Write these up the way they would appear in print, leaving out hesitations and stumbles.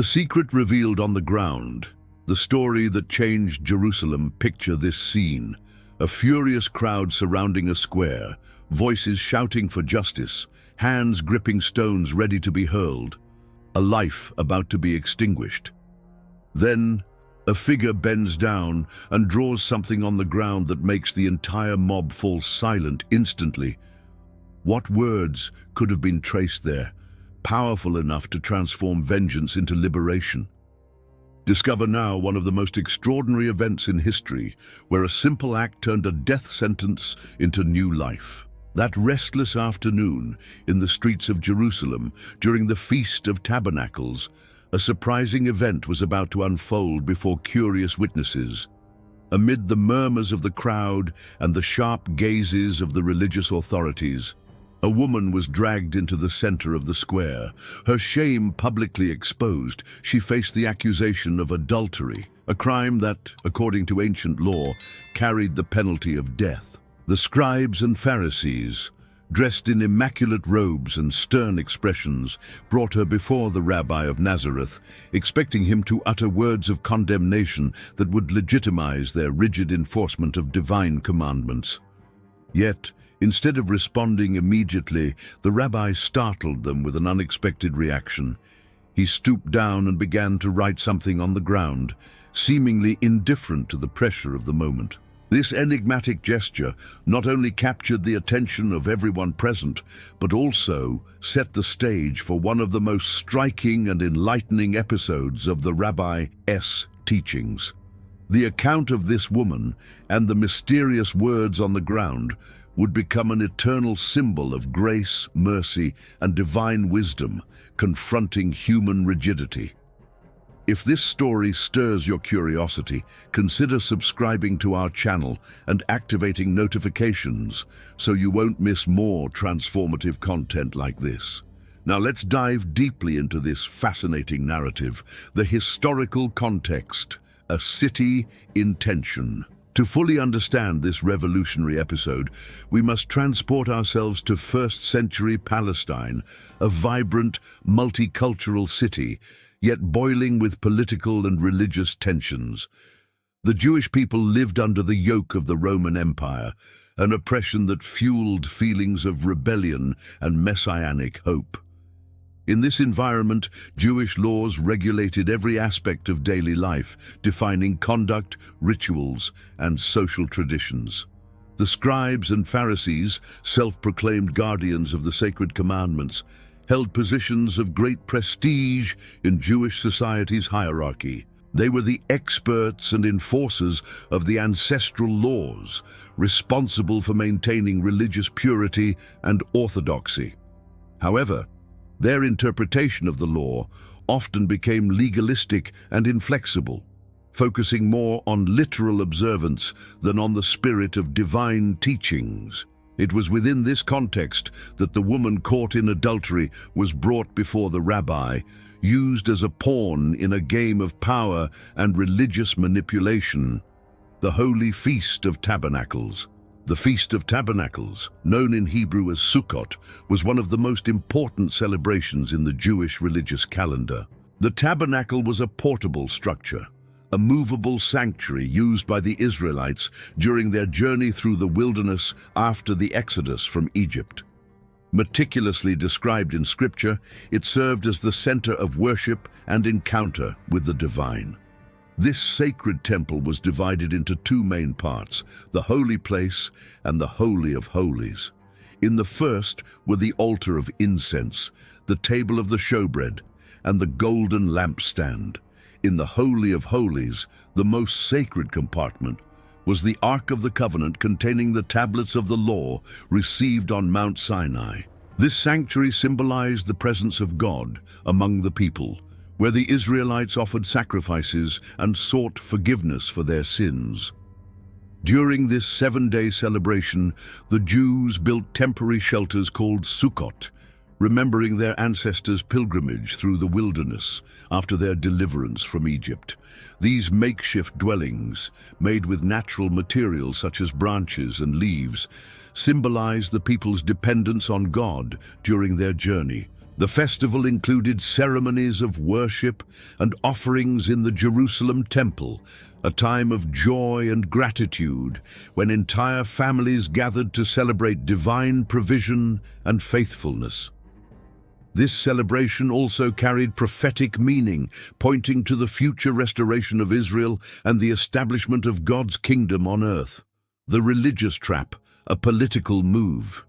The secret revealed on the ground, the story that changed Jerusalem. Picture this scene. A furious crowd surrounding a square, voices shouting for justice, hands gripping stones ready to be hurled. A life about to be extinguished. Then, a figure bends down and draws something on the ground that makes the entire mob fall silent instantly. What words could have been traced there, powerful enough to transform vengeance into liberation? Discover now one of the most extraordinary events in history, where a simple act turned a death sentence into new life. That restless afternoon in the streets of Jerusalem, during the Feast of Tabernacles, a surprising event was about to unfold before curious witnesses. Amid the murmurs of the crowd and the sharp gazes of the religious authorities, a woman was dragged into the center of the square. Her shame publicly exposed, she faced the accusation of adultery, a crime that, according to ancient law, carried the penalty of death. The scribes and Pharisees, dressed in immaculate robes and stern expressions, brought her before the Rabbi of Nazareth, expecting him to utter words of condemnation that would legitimize their rigid enforcement of divine commandments. Yet, instead of responding immediately, the rabbi startled them with an unexpected reaction. He stooped down and began to write something on the ground, seemingly indifferent to the pressure of the moment. This enigmatic gesture not only captured the attention of everyone present, but also set the stage for one of the most striking and enlightening episodes of the rabbi's teachings. The account of this woman and the mysterious words on the ground would become an eternal symbol of grace, mercy, and divine wisdom, confronting human rigidity. If this story stirs your curiosity, consider subscribing to our channel and activating notifications so you won't miss more transformative content like this. Now let's dive deeply into this fascinating narrative, the historical context, a city in tension. To fully understand this revolutionary episode, we must transport ourselves to first-century Palestine, a vibrant, multicultural city, yet boiling with political and religious tensions. The Jewish people lived under the yoke of the Roman Empire, an oppression that fueled feelings of rebellion and messianic hope. In this environment, Jewish laws regulated every aspect of daily life, defining conduct, rituals, and social traditions. The scribes and Pharisees, self-proclaimed guardians of the sacred commandments, held positions of great prestige in Jewish society's hierarchy. They were the experts and enforcers of the ancestral laws, responsible for maintaining religious purity and orthodoxy. However, their interpretation of the law often became legalistic and inflexible, focusing more on literal observance than on the spirit of divine teachings. It was within this context that the woman caught in adultery was brought before the rabbi, used as a pawn in a game of power and religious manipulation. The Holy Feast of Tabernacles. The Feast of Tabernacles, known in Hebrew as Sukkot, was one of the most important celebrations in the Jewish religious calendar. The tabernacle was a portable structure, a movable sanctuary used by the Israelites during their journey through the wilderness after the Exodus from Egypt. Meticulously described in Scripture, it served as the center of worship and encounter with the divine. This sacred temple was divided into two main parts, the holy place and the Holy of Holies. In the first were the altar of incense, the table of the showbread, and the golden lampstand. In the Holy of Holies, the most sacred compartment, was the Ark of the Covenant containing the tablets of the law received on Mount Sinai. This sanctuary symbolized the presence of God among the people, where the Israelites offered sacrifices and sought forgiveness for their sins. During this 7-day celebration, the Jews built temporary shelters called Sukkot, remembering their ancestors' pilgrimage through the wilderness after their deliverance from Egypt. These makeshift dwellings, made with natural materials such as branches and leaves, symbolize the people's dependence on God during their journey. The festival included ceremonies of worship and offerings in the Jerusalem temple, a time of joy and gratitude when entire families gathered to celebrate divine provision and faithfulness. This celebration also carried prophetic meaning, pointing to the future restoration of Israel and the establishment of God's kingdom on earth. The religious trap, a political move.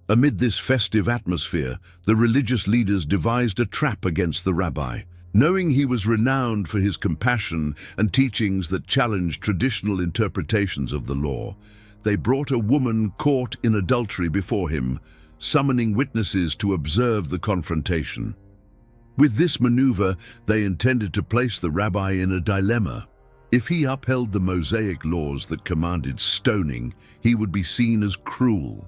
Amid this festive atmosphere, the religious leaders devised a trap against the rabbi. Knowing he was renowned for his compassion and teachings that challenged traditional interpretations of the law, they brought a woman caught in adultery before him, summoning witnesses to observe the confrontation. With this maneuver, they intended to place the rabbi in a dilemma. If he upheld the Mosaic laws that commanded stoning, he would be seen as cruel.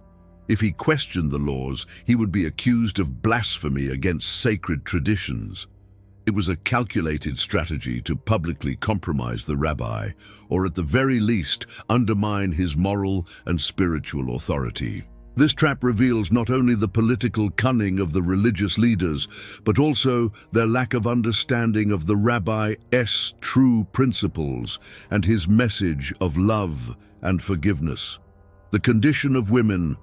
If he questioned the laws, he would be accused of blasphemy against sacred traditions. It was a calculated strategy to publicly compromise the rabbi, or at the very least, undermine his moral and spiritual authority. This trap reveals not only the political cunning of the religious leaders, but also their lack of understanding of the rabbi's true principles and his message of love and forgiveness. The condition of women,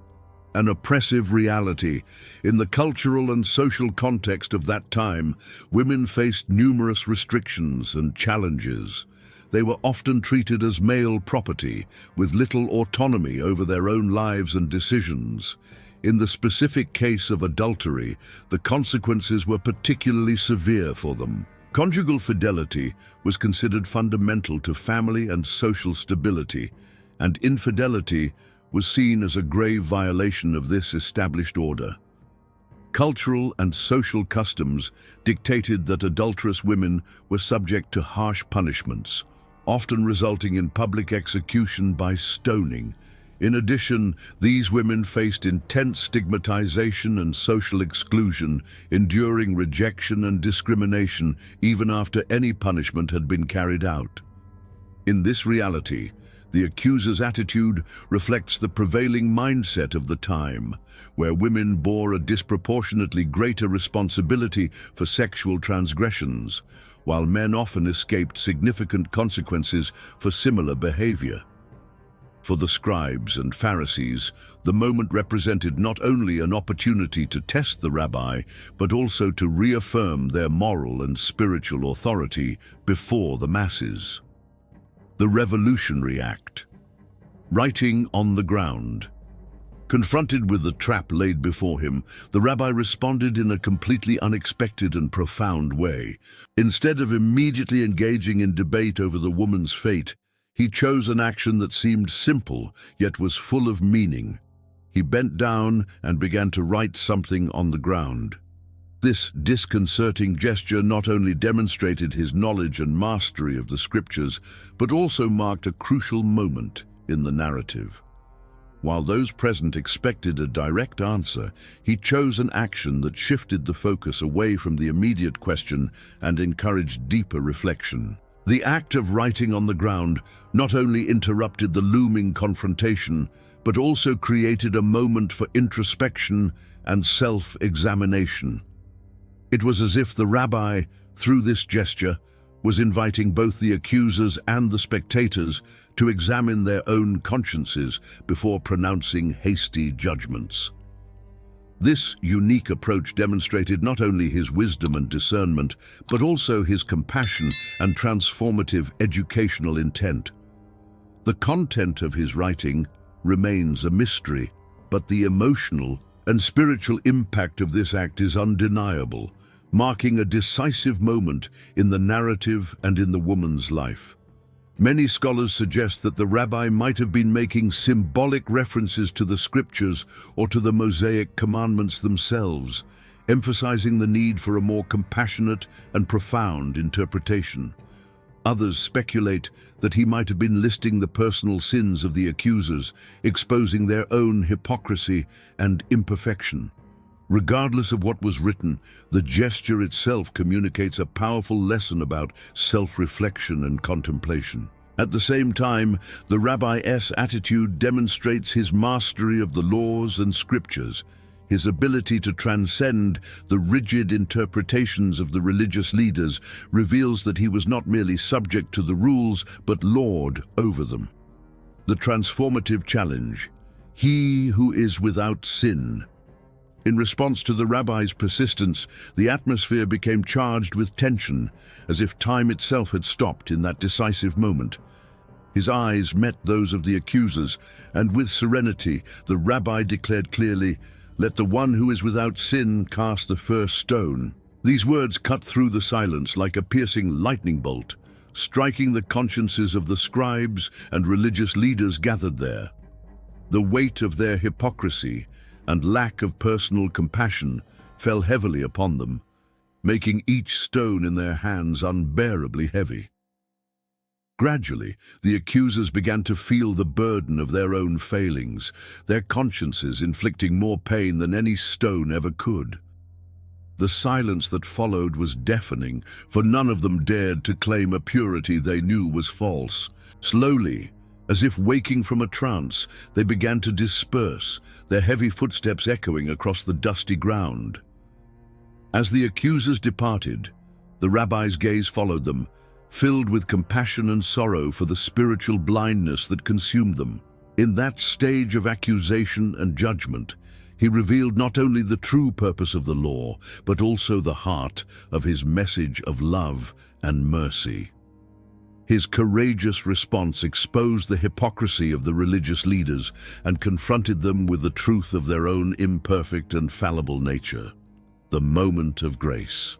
an oppressive reality. In the cultural and social context of that time, women faced numerous restrictions and challenges. They were often treated as male property, with little autonomy over their own lives and decisions. In the specific case of adultery, the consequences were particularly severe for them. Conjugal fidelity was considered fundamental to family and social stability, and infidelity was seen as a grave violation of this established order. Cultural and social customs dictated that adulterous women were subject to harsh punishments, often resulting in public execution by stoning. In addition, these women faced intense stigmatization and social exclusion, enduring rejection and discrimination even after any punishment had been carried out. In this reality, the accuser's attitude reflects the prevailing mindset of the time, where women bore a disproportionately greater responsibility for sexual transgressions, while men often escaped significant consequences for similar behavior. For the scribes and Pharisees, the moment represented not only an opportunity to test the rabbi, but also to reaffirm their moral and spiritual authority before the masses. The Revolutionary Act. Writing on the ground. Confronted with the trap laid before him, the rabbi responded in a completely unexpected and profound way. Instead of immediately engaging in debate over the woman's fate, he chose an action that seemed simple, yet was full of meaning. He bent down and began to write something on the ground. This disconcerting gesture not only demonstrated his knowledge and mastery of the scriptures, but also marked a crucial moment in the narrative. While those present expected a direct answer, he chose an action that shifted the focus away from the immediate question and encouraged deeper reflection. The act of writing on the ground not only interrupted the looming confrontation, but also created a moment for introspection and self-examination. It was as if the rabbi, through this gesture, was inviting both the accusers and the spectators to examine their own consciences before pronouncing hasty judgments. This unique approach demonstrated not only his wisdom and discernment, but also his compassion and transformative educational intent. The content of his writing remains a mystery, but the emotional and spiritual impact of this act is undeniable, marking a decisive moment in the narrative and in the woman's life. Many scholars suggest that the rabbi might have been making symbolic references to the scriptures or to the Mosaic commandments themselves, emphasizing the need for a more compassionate and profound interpretation. Others speculate that he might have been listing the personal sins of the accusers, exposing their own hypocrisy and imperfection. Regardless of what was written, the gesture itself communicates a powerful lesson about self-reflection and contemplation. At the same time, the rabbi's attitude demonstrates his mastery of the laws and scriptures. His ability to transcend the rigid interpretations of the religious leaders reveals that he was not merely subject to the rules, but lord over them. The transformative challenge: he who is without sin. In response to the rabbi's persistence, the atmosphere became charged with tension, as if time itself had stopped in that decisive moment. His eyes met those of the accusers, and with serenity, the rabbi declared clearly, "Let the one who is without sin cast the first stone." These words cut through the silence like a piercing lightning bolt, striking the consciences of the scribes and religious leaders gathered there. The weight of their hypocrisy and lack of personal compassion fell heavily upon them, making each stone in their hands unbearably heavy. Gradually, the accusers began to feel the burden of their own failings, their consciences inflicting more pain than any stone ever could. The silence that followed was deafening, for none of them dared to claim a purity they knew was false. Slowly, as if waking from a trance, they began to disperse, their heavy footsteps echoing across the dusty ground. As the accusers departed, the rabbi's gaze followed them, filled with compassion and sorrow for the spiritual blindness that consumed them. In that stage of accusation and judgment, he revealed not only the true purpose of the law, but also the heart of his message of love and mercy. His courageous response exposed the hypocrisy of the religious leaders and confronted them with the truth of their own imperfect and fallible nature. The moment of grace.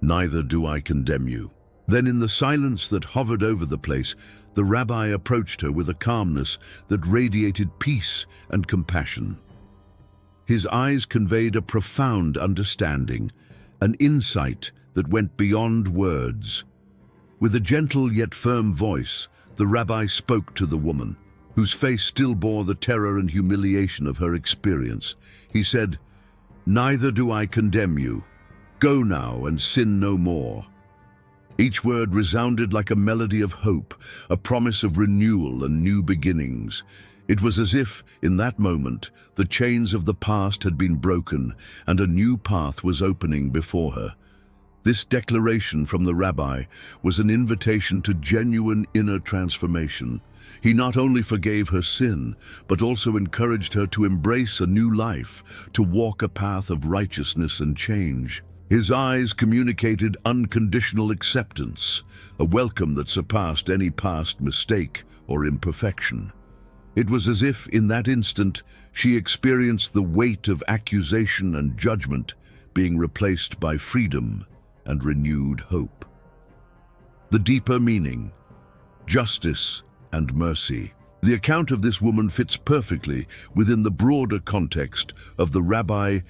Neither do I condemn you. Then, in the silence that hovered over the place, the rabbi approached her with a calmness that radiated peace and compassion. His eyes conveyed a profound understanding, an insight that went beyond words. With a gentle yet firm voice, the rabbi spoke to the woman, whose face still bore the terror and humiliation of her experience. He said, "Neither do I condemn you. Go now and sin no more." Each word resounded like a melody of hope, a promise of renewal and new beginnings. It was as if, in that moment, the chains of the past had been broken and a new path was opening before her. This declaration from the rabbi was an invitation to genuine inner transformation. He not only forgave her sin, but also encouraged her to embrace a new life, to walk a path of righteousness and change. His eyes communicated unconditional acceptance, a welcome that surpassed any past mistake or imperfection. It was as if, in that instant, she experienced the weight of accusation and judgment being replaced by freedom and renewed hope. The deeper meaning: justice and mercy. The account of this woman fits perfectly within the broader context of the rabbi's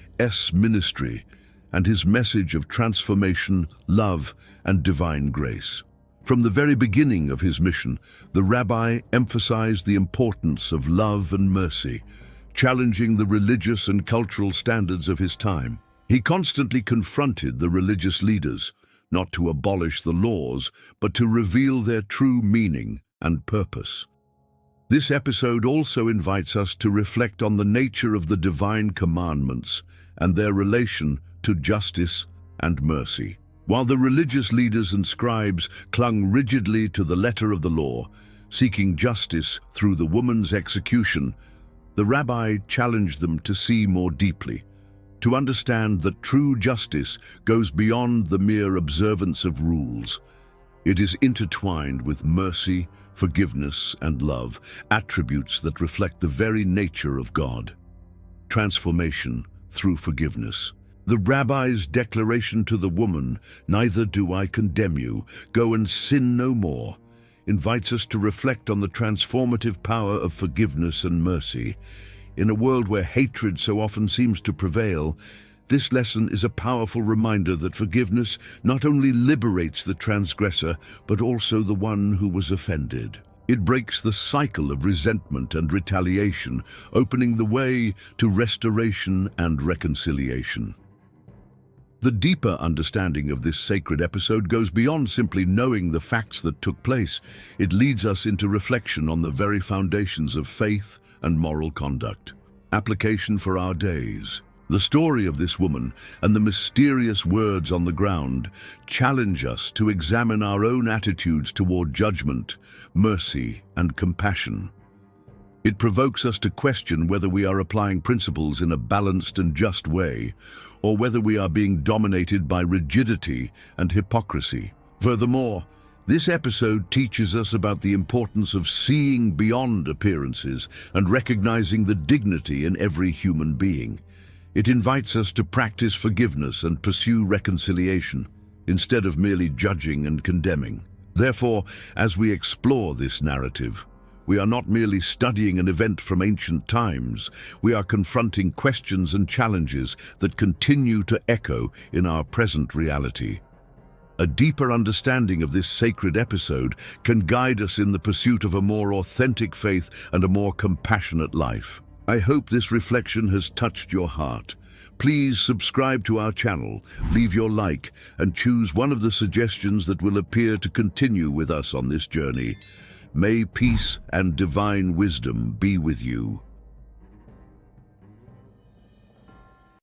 ministry and his message of transformation, love, and divine grace. From the very beginning of his mission, the rabbi emphasized the importance of love and mercy, challenging the religious and cultural standards of his time. He constantly confronted the religious leaders, not to abolish the laws, but to reveal their true meaning and purpose. This episode also invites us to reflect on the nature of the divine commandments and their relation to justice and mercy. While the religious leaders and scribes clung rigidly to the letter of the law, seeking justice through the woman's execution, the rabbi challenged them to see more deeply, to understand that true justice goes beyond the mere observance of rules. It is intertwined with mercy, forgiveness, and love, attributes that reflect the very nature of God. Transformation through forgiveness. The rabbi's declaration to the woman, "Neither do I condemn you, go and sin no more," invites us to reflect on the transformative power of forgiveness and mercy. In a world where hatred so often seems to prevail, this lesson is a powerful reminder that forgiveness not only liberates the transgressor, but also the one who was offended. It breaks the cycle of resentment and retaliation, opening the way to restoration and reconciliation. The deeper understanding of this sacred episode goes beyond simply knowing the facts that took place. It leads us into reflection on the very foundations of faith and moral conduct. Application for our days. The story of this woman and the mysterious words on the ground challenge us to examine our own attitudes toward judgment, mercy, and compassion. It provokes us to question whether we are applying principles in a balanced and just way, or whether we are being dominated by rigidity and hypocrisy. Furthermore, this episode teaches us about the importance of seeing beyond appearances and recognizing the dignity in every human being. It invites us to practice forgiveness and pursue reconciliation, instead of merely judging and condemning. Therefore, as we explore this narrative, we are not merely studying an event from ancient times, we are confronting questions and challenges that continue to echo in our present reality. A deeper understanding of this sacred episode can guide us in the pursuit of a more authentic faith and a more compassionate life. I hope this reflection has touched your heart. Please subscribe to our channel, leave your like, and choose one of the suggestions that will appear to continue with us on this journey. May peace and divine wisdom be with you.